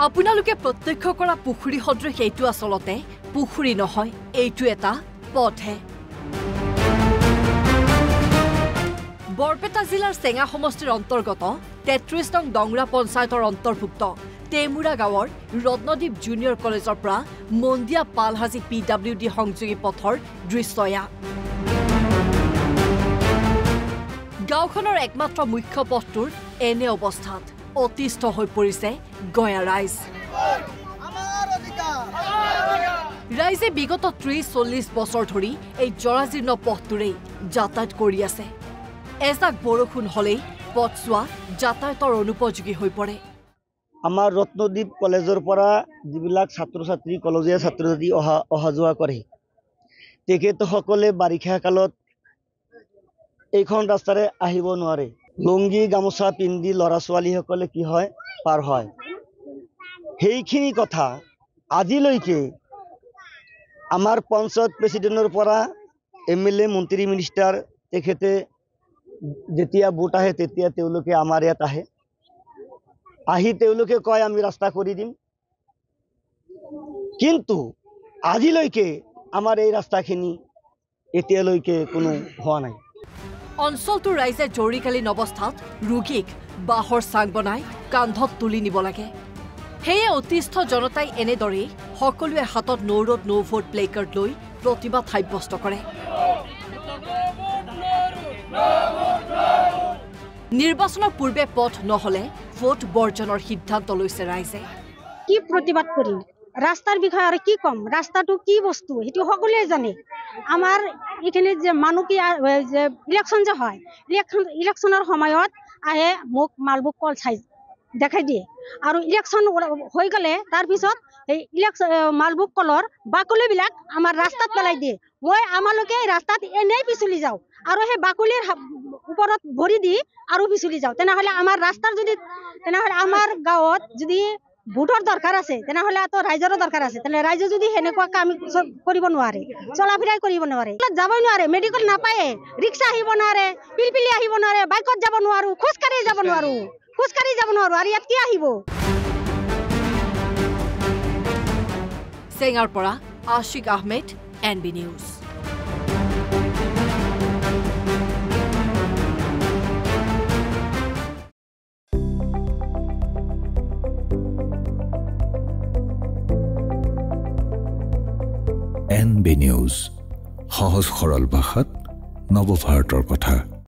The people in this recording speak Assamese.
আপোনালোকে প্ৰত্যক্ষ কৰা পুখুৰী সদৃশ এইটো আসলতে পুখুৰী নহয়, এইটো এটা পথহে। বৰপেটা জিলাৰ চেঙা সমষ্টিৰ অন্তৰ্গত ৩৩ নং ডংৰা পঞ্চায়তৰ অন্তৰ্ভুক্ত তেমুৰা গাঁৱৰ ৰত্নদ্বীপ জুনিয়ৰ কলেজৰ পৰা মন্দিয়া পালহাজী PWD সংযোগী পথৰ দৃশ্য এয়া। গাঁওখনৰ একমাত্ৰ মুখ্য পথটোৰ এনে অৱস্থাত অতিষ্ঠ হৈ পৰিছে গঞা ৰাইজ। ৰাইজে বিগত ৩০-৪০ বছৰ ধৰি এই জৰাজীৰ্ণ পথটোৰেই যাতায়াত কৰি আছে। এজাক বৰষুণ হলেই পথছোৱা যাতায়াতৰ অনুপযোগী হৈ পৰে। আমাৰ ৰত্নদ্বীপ কলেজৰ পৰা যিবিলাক ছাত্ৰ ছাত্ৰী কলেজীয়া ছাত্ৰ ছাত্ৰী অহা যোৱা কৰে, তেখেতসকলে বাৰিষা কালত এইখন ৰাস্তাৰে আহিব নোৱাৰে। লুংগি গামোচা পিন্ধি ল'ৰা ছোৱালীসকলে কি হয় পাৰ হয়। সেইখিনি কথা আজিলৈকে আমাৰ পঞ্চায়ত প্ৰেচিডেণ্টৰ পৰা MLA মন্ত্ৰী মিনিষ্টাৰ তেখেতে যেতিয়া ভোট আহে তেতিয়া তেওঁলোকে আমাৰ ইয়াত আহি তেওঁলোকে কয় আমি ৰাস্তা কৰি দিম, কিন্তু আজিলৈকে আমাৰ এই ৰাস্তাখিনি এতিয়ালৈকে কোনো হোৱা নাই। অঞ্চলটোৰ ৰাইজে জৰুৰীকালীন অৱস্থাত ৰোগীক বাঁহৰ চাং বনাই কান্ধত তুলি নিব লাগে। সেয়ে অতিষ্ঠ জনতাই এনেদৰেই সকলোৱে হাতত নো ৰোড নো ভোট প্লেকাৰ্ড লৈ প্ৰতিবাদ সাব্যস্ত কৰে। নিৰ্বাচনৰ পূৰ্বে পথ নহলে ভোট বৰ্জনৰ সিদ্ধান্ত লৈছে ৰাইজে। কি প্ৰতিবাদ কৰিম, ৰাস্তাৰ বিষয়ে আৰু কি কম, ৰাস্তাটো কি বস্তু সেইটো সকলোৱে জানে। আমাৰ এইখিনি যে মানুহ কি যে ইলেকশ্যন যে হয়, ইলেকশ্যনৰ সময়ত আহে মোক মালভোগ কল চাই দেখাই দিয়ে, আৰু ইলেকশ্যন হৈ গ'লে তাৰপিছত এই মালভোগ কলৰ বাকলিবিলাক আমাৰ ৰাস্তাত পেলাই দিয়ে। আমালোকে ৰাস্তাত এনেই পিছলি যাওঁ আৰু সেই বাকলিৰ ওপৰত ভৰি দি আৰু পিছলি যাওঁ। তেনেহ'লে আমাৰ ৰাস্তাৰ তেনেহ'লে আমাৰ গাঁৱত যদি ভোটৰ দৰকাৰ আছে, তেনেহ'লে ৰাইজৰো দৰকাৰ আছে। তেনেহ'লে ৰাইজে যদি সেনেকুৱা কাম কৰিব নোৱাৰে, চলা ফিৰাই কৰিব নোৱাৰে, যাবই নোৱাৰে, মেডিকেল নাপায়ে, ৰিক্সা আহিব নোৱাৰে, পিলপিলি আহিব নোৱাৰে, বাইকত যাব নোৱাৰো, খোজকাঢ়ি যাব নোৱাৰো আৰু ইয়াত কি আহিব। চেঙাৰ পৰা Ashiq Ahmed, NB news. NB news, সহজ সৰল ভাষাত নৱভাৰতৰ কথা।